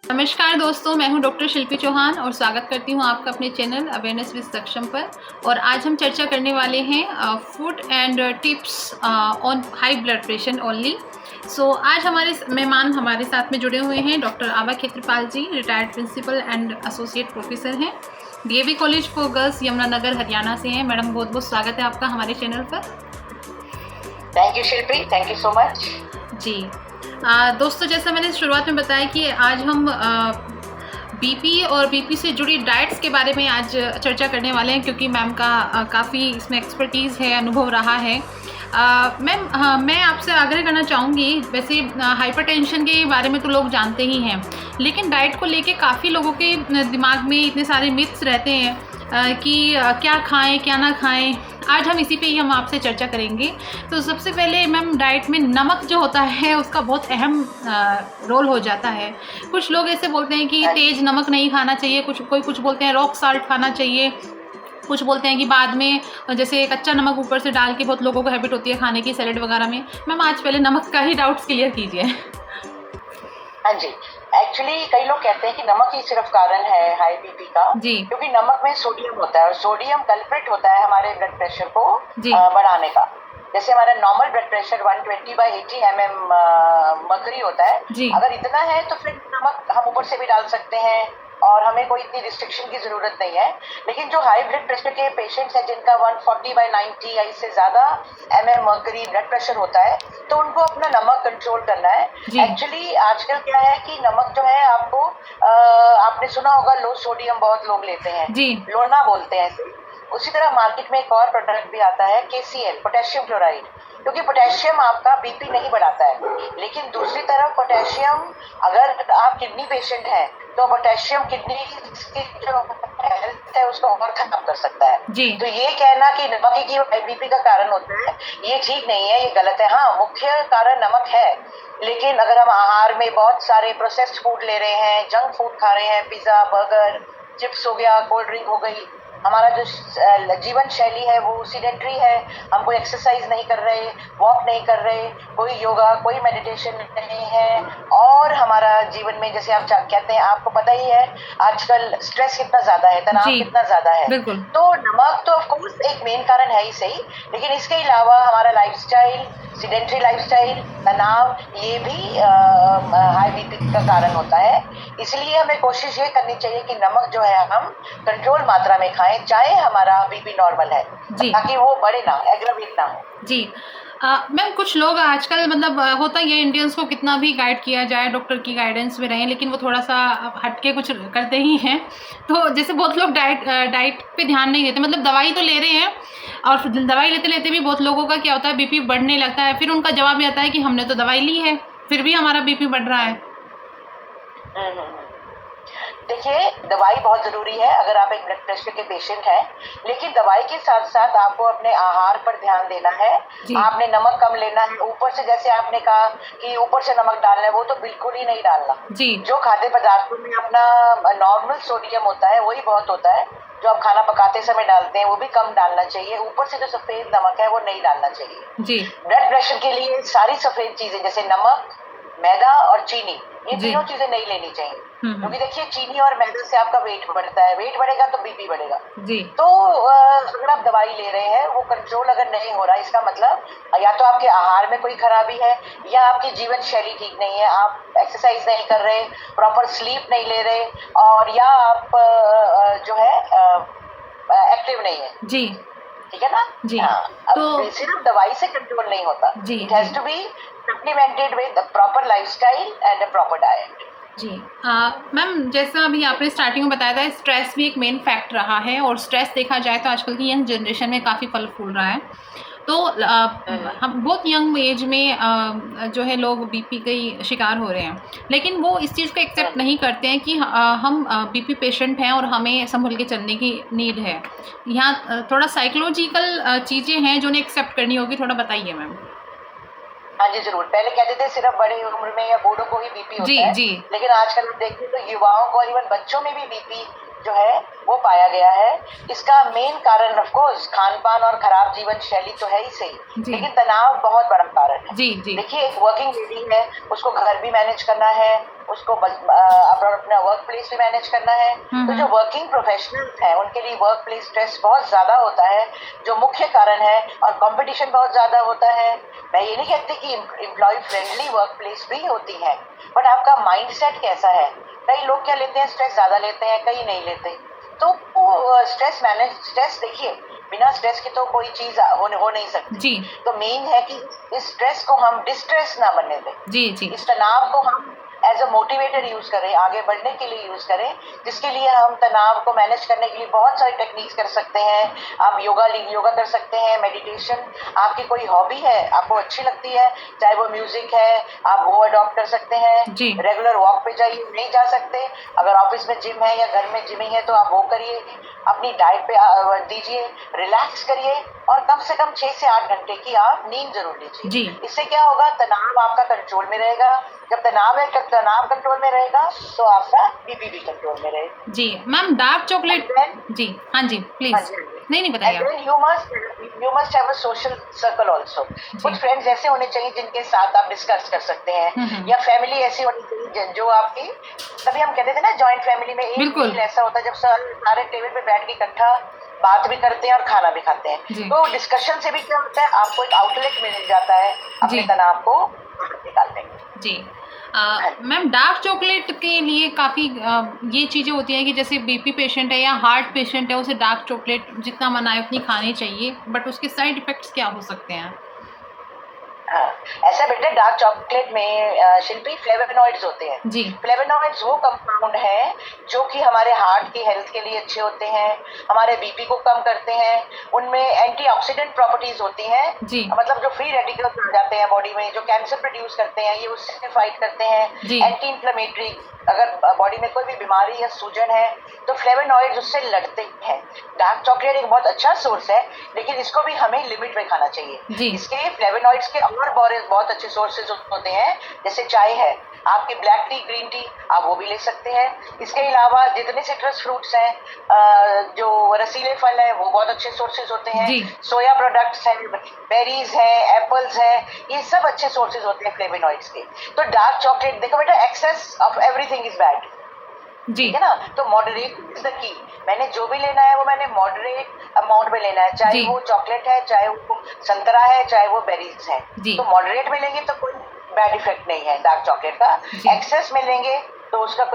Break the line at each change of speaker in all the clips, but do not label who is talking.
नमस्कार दोस्तों, मैं हूं डॉक्टर शिल्पी चौहान और स्वागत करती हूं आपका अपने चैनल अवेयरनेस विद सक्षम पर। और आज हम चर्चा करने वाले हैं food and tips on high blood pressure only. आज हमारे मेहमान हमारे साथ में जुड़े हुए हैं doctor Abha Khetrapal ji, retired principal and associate professor हैं, DAV college for girls Yamunanagar Haryana से हैं। मैडम, बहुत बहुत स्वागत है आपका हमारे चैनल पर।
Thank you Shilpi, thank you so much.
जी दोस्तों, जैसा मैंने शुरुआत में बताया कि आज हम बीपी और बीपी से जुड़ी डाइट्स के बारे में आज चर्चा करने वाले हैं, क्योंकि मैम का काफ़ी इसमें एक्सपर्टीज़ है, अनुभव रहा है। मैम, मैं आपसे आग्रह करना चाहूँगी, वैसे हाइपरटेंशन के बारे में तो लोग जानते ही हैं, लेकिन डाइट को लेके काफ़ी लोगों के दिमाग में इतने सारे मिथ्स रहते हैं कि क्या खाएं क्या ना खाएं। आज हम इसी पे ही हम आपसे चर्चा करेंगे। तो सबसे पहले मैम, डाइट में नमक जो होता है उसका बहुत अहम रोल हो जाता है। कुछ लोग ऐसे बोलते हैं कि तेज़ नमक नहीं खाना चाहिए, कुछ बोलते हैं रॉक साल्ट खाना चाहिए, कुछ बोलते हैं कि बाद में जैसे कच्चा नमक ऊपर से डाल के बहुत लोगों को हैबिट होती है खाने की सैलेड वगैरह में। मैम, आज पहले नमक का ही डाउट्स क्लियर कीजिए।
हाँ जी, एक्चुअली कई लोग कहते हैं कि नमक ही सिर्फ कारण है हाई बीपी का, क्योंकि नमक में सोडियम होता है और सोडियम कल्प्रिट होता है हमारे ब्लड प्रेशर को बढ़ाने का। जैसे हमारा normal blood pressure 120/80 mm mercury होता है, अगर इतना है तो फिर नमक हम ऊपर से भी डाल सकते हैं और हमें कोई इतनी रिस्ट्रिक्शन की जरूरत नहीं है। लेकिन जो हाई ब्लड प्रेशर के पेशेंट्स हैं जिनका 140/90 या इससे ज्यादा mm मर्करी ब्लड प्रेशर होता है, तो उनको अपना नमक कंट्रोल करना है। एक्चुअली आजकल क्या है कि नमक जो है आपको आपने सुना होगा लो सोडियम बहुत लोग लेते हैं, लोना बोलते हैं इसे। उसी तरह मार्केट में एक और प्रोडक्ट भी आता है KCl, पोटेशियम क्लोराइड, क्योंकि पोटेशियम आपका बीपी नहीं बढ़ाता है। लेकिन दूसरी तरफ पोटेशियम, अगर आप किडनी पेशेंट हैं तो पोटेशियम किडनी की जो हेल्थ है उसको और खराब कर सकता है। तो ये कहना कि नमक ही बीपी का कारण होता है, ये ठीक नहीं है, ये गलत है। हाँ, मुख्य कारण नमक है, लेकिन अगर हम आहार में बहुत सारे प्रोसेस्ड फूड ले रहे हैं, जंक फूड खा रहे हैं, पिज्जा, बर्गर, चिप्स हो गया, कोल्ड ड्रिंक हो गई, हमारा जो जीवन शैली है वो सीडेंटरी है, हम कोई एक्सरसाइज नहीं कर रहे, वॉक नहीं कर रहे, कोई योगा, कोई मेडिटेशन नहीं है, और हमारा जीवन में जैसे आप कहते हैं, आपको पता ही है आजकल स्ट्रेस कितना ज्यादा है, तनाव कितना ज्यादा है। तो नमक तो ऑफ कोर्स एक मेन कारण है ही सही, लेकिन इसके अलावा हमारा लाइफस्टाइल, सीडेंटरी लाइफस्टाइल, तनाव, ये भी हाई बीपी का कारण होता है। इसलिए हमें कोशिश ये करनी चाहिए कि नमक जो है हम कंट्रोल मात्रा में खाएं, चाहे हमारा बीपी नॉर्मल है, ताकि वो बढ़े ना, एग्रावेट ना हो।
जी मैम, कुछ लोग आजकल मतलब होता ही है, इंडियंस को कितना भी गाइड किया जाए, डॉक्टर की गाइडेंस में रहें, लेकिन वो थोड़ा सा हटके कुछ करते ही हैं। तो जैसे बहुत लोग डाइट पे ध्यान नहीं देते, मतलब दवाई तो ले रहे हैं, और दवाई लेते लेते भी बहुत लोगों का क्या होता है, बीपी बढ़ने लगता है। फिर उनका जवाब ये आता है कि हमने तो दवाई ली है, फिर भी हमारा बीपी बढ़ रहा है।
देखिए, दवाई बहुत जरूरी है अगर आप एक ब्लड प्रेशर के पेशेंट हैं, लेकिन दवाई के साथ साथ आपको अपने आहार पर ध्यान देना है। आपने नमक कम लेना है, ऊपर से जैसे आपने कहा कि ऊपर से नमक डालना है, वो तो बिल्कुल ही नहीं डालना। जो खाद्य पदार्थों में अपना नॉर्मल सोडियम होता है वही बहुत होता है, जो आप खाना पकाते समय डालते हैं वो भी कम डालना चाहिए। ऊपर से जो सफेद नमक है वो नहीं डालना चाहिए। ब्लड प्रेशर के लिए सारी सफेद चीजें जैसे नमक, मैदा और चीनी, ये तीनों चीजें नहीं लेनी चाहिए, क्योंकि देखिए चीनी और मैदे से आपका वेट बढ़ता है, वेट बढ़ेगा तो बीपी बढ़ेगा। तो अगर आप दवाई ले रहे हैं, वो कंट्रोल अगर नहीं हो रहा, इसका मतलब या तो आपके आहार में कोई खराबी है, या आपकी जीवन शैली ठीक नहीं है, आप एक्सरसाइज नहीं कर रहे, प्रॉपर स्लीप नहीं ले रहे, और या आप जो है एक्टिव नहीं है। ठीक है ना? हाँ, तो सिर्फ दवाई से कंट्रोल नहीं होता, it has to be supplemented with a proper lifestyle and a proper diet।
Ma'am, जैसा अभी आपने स्टार्टिंग में बताया था, स्ट्रेस भी एक मेन फैक्ट रहा है, और स्ट्रेस देखा जाए तो आजकल की यंग जनरेशन में काफ़ी फल फूल रहा है। तो हम बहुत यंग एज में जो है लोग बीपी के शिकार हो रहे हैं, लेकिन वो इस चीज़ को एक्सेप्ट नहीं करते हैं कि हम बीपी पेशेंट हैं और हमें संभल के चलने की नीड है। यहाँ थोड़ा साइकोलॉजिकल चीज़ें हैं जो उन्हें एक्सेप्ट करनी होगी, थोड़ा बताइए मैम।
हाँ जी, जरूर। पहले कहते थे सिर्फ बड़े उम्र में या बूढ़ों को ही बीपी होता है, लेकिन आजकल हम देखते हैं तो युवाओं को और इवन बच्चों में भी बीपी जो है वो पाया गया है। इसका मेन कारण ऑफ कोर्स खान पान और खराब जीवन शैली तो है ही सही, लेकिन तनाव बहुत बड़ा कारण है। देखिए, एक वर्किंग लेडी है, उसको घर भी मैनेज करना है, उसको अपना वर्क प्लेस भी मैनेज करना है। तो जो वर्किंग प्रोफेशनल्स हैं उनके लिए वर्क प्लेस स्ट्रेस बहुत ज्यादा होता है, जो मुख्य कारण है, और कंपटीशन बहुत ज्यादा होता है। मैं ये नहीं कहती कि एम्प्लॉय फ्रेंडली वर्क प्लेस भी होती है, बट आपका माइंडसेट कैसा है। कई लोग क्या लेते हैं, स्ट्रेस ज्यादा लेते हैं, कई नहीं लेते। तो स्ट्रेस देखिए, बिना स्ट्रेस के तो कोई चीज हो नहीं सकती
जी।
तो मेन है कि इस स्ट्रेस को हम डिस्ट्रेस ना बनने दें।
जी जी।
इस तनाव को हम एज अ मोटिवेटर यूज करें, आगे बढ़ने के लिए यूज करें, जिसके लिए हम तनाव को मैनेज करने के लिए बहुत सारी टेक्निक्स कर सकते हैं। आप योगा कर सकते हैं, मेडिटेशन, आपकी कोई हॉबी है आपको अच्छी लगती है, चाहे वो म्यूजिक है, आप वो अडॉप्ट कर सकते हैं। रेगुलर वॉक पे जाइए, नहीं जा सकते, अगर ऑफिस में जिम है या घर में जिम है तो आप वो करिए। अपनी डाइट पे दीजिए, रिलैक्स करिए, और कम से कम 6 से 8 घंटे की आप नींद जरूर लीजिए। इससे क्या होगा, तनाव आपका कंट्रोल में रहेगा। जब तनाव कंट्रोल में रहेगा तो आपका बीपी भी कंट्रोल में रहेगा।
जी मैम, डार्क चॉकलेट। जी हाँ जी प्लीज। नहीं बताइए।
You must have a social circle also. कुछ फ्रेंड्स ऐसे होने चाहिए जिनके साथ आप डिस्कस कर सकते हैं, या फैमिली ऐसी होनी चाहिए जो आपकी, तभी हम कहते थे ना जॉइंट फैमिली में एक मील ऐसा होता है जब सारे टेबल पे बैठ के इकट्ठा बात भी करते हैं और खाना भी खाते हैं। तो डिस्कशन से भी क्या होता है, आपको एक आउटलेट मिल जाता है अपने तनाव को निकालने के।
जी मैम, डार्क चॉकलेट के लिए काफ़ी ये चीज़ें होती हैं कि जैसे बीपी पेशेंट है या हार्ट पेशेंट है, उसे डार्क चॉकलेट जितना मनाए उतनी खानी चाहिए, बट उसके साइड इफेक्ट्स क्या हो सकते हैं?
हाँ, ऐसा बेटा डार्क चॉकलेट में शिल्पी फ्लेवोनॉइड्स होते हैं। जी। फ्लेवोनॉइड्स वो कंपाउंड है जो कि हमारे हार्ट की हेल्थ के लिए अच्छे होते हैं, हमारे बीपी को कम करते हैं। उनमें एंटीऑक्सीडेंट प्रॉपर्टीज होती हैं, मतलब जो फ्री रेडिकल्स आ जाते हैं बॉडी में, जो कैंसर प्रोड्यूस करते हैं, ये उससे फाइट करते हैं। एंटी इंफ्लेमेटरी, अगर बॉडी में कोई भी बीमारी या सूजन है तो फ्लेवोनॉइड्स उससे लड़ते हैं। डार्क चॉकलेट एक बहुत अच्छा सोर्स है, लेकिन इसको भी हमें लिमिट में खाना चाहिए। इसके फ्लेवोनॉइड्स के और बहुत अच्छे सोर्सेज होते हैं, जैसे चाय है, आपकी ब्लैक टी, ग्रीन टी, आप वो भी ले सकते हैं। इसके अलावा जितने सिट्रस फ्रूट्स हैं, जो रसीले फल है, वो बहुत अच्छे सोर्सेज होते हैं। सोया प्रोडक्ट्स हैं, बेरीज हैं, एप्पल्स हैं, ये सब अच्छे सोर्सेज होते हैं फ्लेवोनॉइड्स के। तो डार्क चॉकलेट देखो बेटा, excess of everything is bad, ठीक है ना। तो मॉडरेट इज द की। मैंने जो भी लेना है वो मैंने मॉडरेट अमाउंट में लेना है, चाहे वो चॉकलेट है, चाहे वो संतरा है, चाहे वो बेरीज है। तो मॉडरेट में लेंगे तो कोई बैड इफेक्ट नहीं है डार्क चॉकलेट का। एक्सेस में लेंगे तो उसका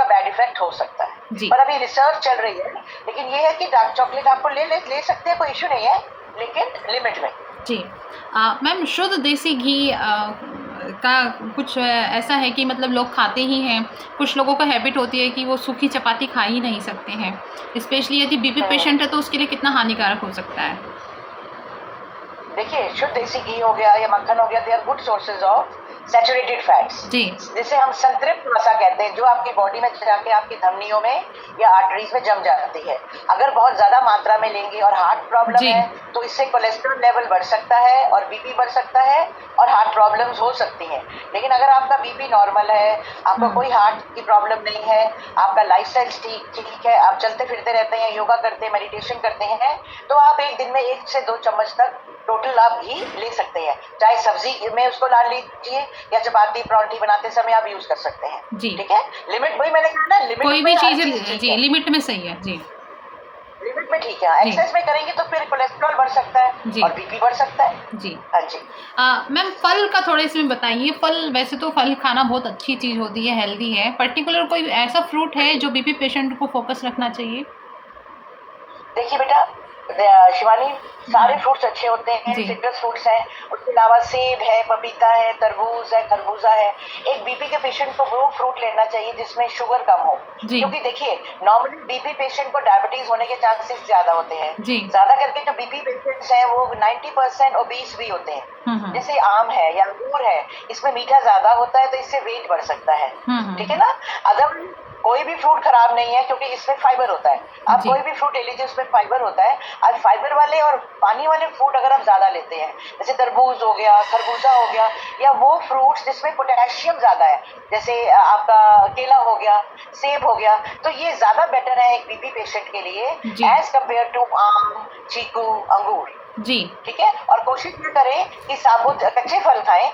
बैड इफेक्ट हो सकता है। पर अभी रिसर्च चल रही है, लेकिन ये है कि डार्क चॉकलेट आपको ले सकते हैं, कोई इश्यू नहीं है, लेकिन लिमिट में।
जी मैम, शुद्ध देसी घी का कुछ ऐसा है कि मतलब लोग खाते ही हैं, कुछ लोगों का हैबिट होती है कि वो सूखी चपाती खा ही नहीं सकते हैं, स्पेशली यदि बीपी पेशेंट है तो उसके लिए कितना हानिकारक हो सकता है?
देखिए, शुद्ध देसी घी हो गया या मक्खन हो गया, they are good sources of saturated fats, जिसे हम संतृप्त वसा कहते हैं, जो आपकी बॉडी में जाके आपकी धमनियों में या आर्टरीज में जम जाती है। अगर बहुत ज्यादा मात्रा में लेंगे और हार्ट प्रॉब्लम है तो इससे कोलेस्ट्रॉल लेवल बढ़ सकता है और बीपी बढ़ सकता है और हार्ट प्रॉब्लम्स हो सकती हैं। लेकिन अगर आपका बीपी नॉर्मल है, आपको कोई हार्ट की प्रॉब्लम नहीं है, आपका लाइफस्टाइल ठीक है, आप चलते फिरते रहते हैं, योगा करते हैं, मेडिटेशन करते हैं, तो आप एक दिन में 1 से 2 चम्मच तक टोटल आप घी ले सकते हैं। चाहे सब्जी में उसको डाल लीजिए या चपाती परांठी बनाते समय आप यूज कर सकते हैं। ठीक है, लिमिट, वही मैंने कहा ना, लिमिट
कोई भी चीज जी लिमिट में सही है। जी
लिमिट में ठीक है। एक्सेस में करेंगे तो फिर कोलेस्ट्रॉल बढ़ सकता है और बीपी बढ़ सकता है।
जी
हाँ जी।
मैम, फल का थोड़ा इसमें बताइए। फल, वैसे तो फल खाना बहुत अच्छी चीज होती है, हेल्दी है, पर्टिकुलर कोई ऐसा फ्रूट है जो बीपी पेशेंट को फोकस रखना चाहिए?
देखिए बेटा शिवानी, सारे फ्रूट्स अच्छे होते हैं, सिट्रस फ्रूट्स हैं, उसके अलावा सेब है, पपीता है, तरबूज है, खरबूजा है। एक बीपी के पेशेंट को वो फ्रूट लेना चाहिए जिसमें शुगर कम हो, क्योंकि देखिए नॉर्मली बीपी पेशेंट को डायबिटीज होने के चांसेस ज्यादा होते हैं। ज्यादा करके जो बीपी पेशेंट्स हैं वो 90% ओबीस भी होते हैं। जैसे आम है या अंगूर है, इसमें मीठा ज्यादा होता है तो इससे वेट बढ़ सकता है। ठीक है ना। अगर कोई भी फ्रूट खराब नहीं है क्योंकि इसमें फाइबर होता है, आप कोई भी फ्रूट ले लीजिए उसमें फाइबर होता है। आज फाइबर वाले और पानी वाले फ्रूट अगर आप ज्यादा लेते हैं, जैसे तरबूज हो गया, खरबूजा हो गया, या वो फ्रूट्स जिसमें पोटेशियम ज्यादा है, जैसे आपका केला हो गया, सेब हो गया, तो ये ज्यादा बेटर है एक बीपी पेशेंट के लिए एज कम्पेयर टू आम, चीकू, अंगूर। ठीक है। और कोशिश ये करें कि साबुत कच्चे फल खाएं,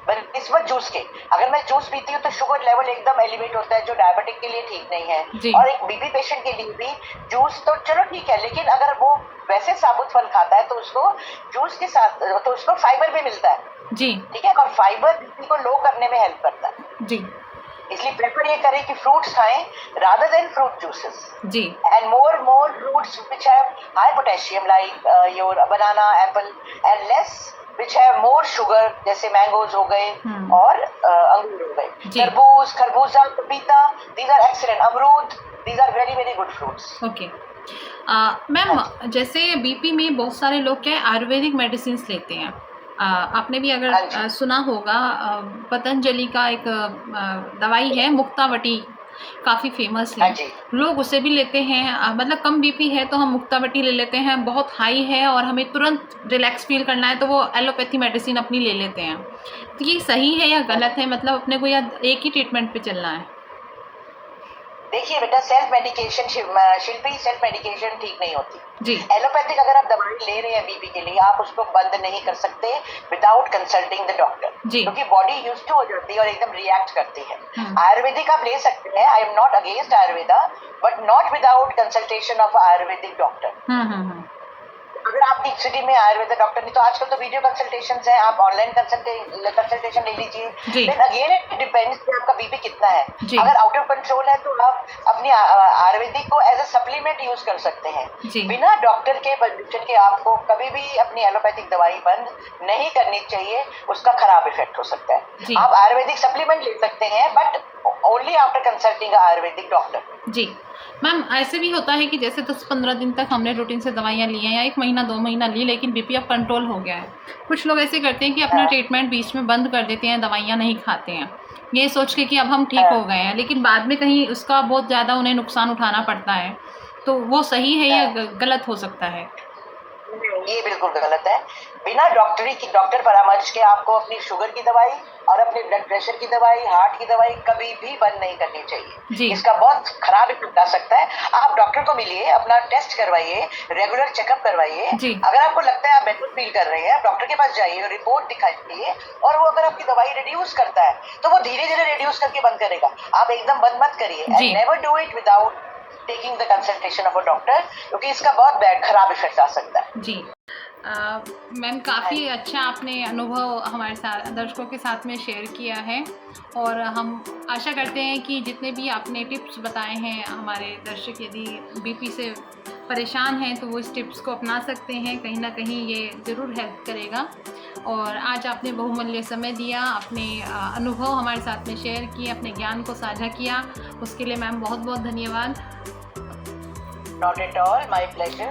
बनस्पत जूस के। अगर मैं जूस पीती हूँ तो शुगर लेवल एकदम एलिवेट होता है, जो डायबिटिक के लिए ठीक नहीं है। और एक बीपी पेशेंट के लिए भी जूस तो चलो ठीक है, लेकिन अगर वो वैसे साबुत फल खाता है तो उसको जूस के साथ तो उसको फाइबर भी मिलता है जी, ठीक है, और फाइबर बीपी को लो करने में हेल्प करता है जी। इसलिए प्रेफर ये करें कि फ्रूट्स खाएं रादर देन फ्रूट जूसेस जी, and more fruits which have high potassium like your banana, apple, and less which have more sugar, जैसे मैंगोज हो गए और अंगूर हो गए, तरबूज, खरबूजा, पपीता, these are excellent, अमरूद, these are very very good fruits।
Okay ma'am, जैसे बीपी में बहुत सारे लोग क्या आयुर्वेदिक मेडिसिन लेते हैं, आपने भी अगर सुना होगा पतंजलि का एक दवाई है मुक्तावटी, काफ़ी फेमस है, लोग उसे भी लेते हैं। मतलब कम बीपी है तो हम मुक्तावटी ले लेते हैं, बहुत हाई है और हमें तुरंत रिलैक्स फील करना है तो वो एलोपैथी मेडिसिन अपनी ले लेते हैं। तो ये सही है या गलत है? मतलब अपने को या एक ही ट्रीटमेंट पे चलना है?
देखिए बेटा, सेल्फ मेडिकेशन, शिल्पी, सेल्फ मेडिकेशन ठीक नहीं होती जी। एलोपैथिक अगर आप दवाई ले रहे हैं बीपी के लिए, आप उसको बंद नहीं कर सकते विदाउट कंसल्टिंग द डॉक्टर, क्योंकि बॉडी यूज्ड टू हो जाती है और एकदम रिएक्ट करती है। आयुर्वेदिक आप ले सकते हैं, I am not against Ayurveda, but not without consultation of Ayurvedic doctor. अगर आपकी सिटी में आयुर्वेदा डॉक्टर नहीं, तो आजकल तो वीडियो कंसल्टेशन है, आप ऑनलाइन कंसल्टेशन ले लीजिए। देन अगेन इट डिपेंड्स कि आपका बीपी कितना है। अगर आउट ऑफ कंट्रोल है तो आप अपनी आयुर्वेदिक को एज अ सप्लीमेंट यूज कर सकते हैं। बिना डॉक्टर के परमिशन के आपको कभी भी अपनी एलोपैथिक दवाई बंद नहीं करनी चाहिए, उसका खराब इफेक्ट हो सकता है। आप आयुर्वेदिक सप्लीमेंट ले सकते हैं, but only after consulting Ayurvedic doctor जी।
मैम, ऐसे भी होता है कि जैसे 10-15 दिन तक हमने रूटीन से दवाइयाँ ली हैं या 1 महीना 2 महीना ली, लेकिन बीपी अब कंट्रोल हो गया है। कुछ लोग ऐसे करते हैं कि अपना ट्रीटमेंट बीच में बंद कर देते हैं, दवाइयाँ नहीं खाते हैं, ये सोच के कि अब हम ठीक हो गए हैं, लेकिन बाद में कहीं उसका बहुत ज़्यादा उन्हें नुकसान उठाना पड़ता है। तो वो सही है या गलत हो सकता है?
ये बिल्कुल गलत है। बिना डॉक्टर परामर्श के आपको अपनी शुगर की दवाई और अपने ब्लड प्रेशर की दवाई, हार्ट की दवाई कभी भी बंद नहीं करनी चाहिए। इसका बहुत खराब इफेक्ट आ सकता है। आप डॉक्टर को मिलिए, अपना टेस्ट करवाइए, रेगुलर चेकअप करवाइए। अगर आपको लगता है आप बेटर फील कर रहे हैं, डॉक्टर के पास जाइए, रिपोर्ट दिखाइए, और वो अगर आपकी दवाई रिड्यूस करता है तो वो धीरे धीरे रिड्यूस करके बंद करेगा। आप एकदम बंद मत करिए, and never do it without taking the consultation of a doctor, क्योंकि इसका बहुत खराब इफेक्ट आ सकता है जी।
मैम, काफ़ी अच्छा आपने अनुभव हमारे साथ दर्शकों के साथ में शेयर किया है, और हम आशा करते हैं कि जितने भी आपने टिप्स बताए हैं, हमारे दर्शक यदि बीपी से परेशान हैं तो वो इस टिप्स को अपना सकते हैं, कहीं ना कहीं ये ज़रूर हेल्प करेगा। और आज आपने बहुमूल्य समय दिया, अपने अनुभव हमारे साथ में शेयर किए, अपने ज्ञान को साझा किया, उसके लिए मैम बहुत बहुत धन्यवाद।
Not at all, my pleasure.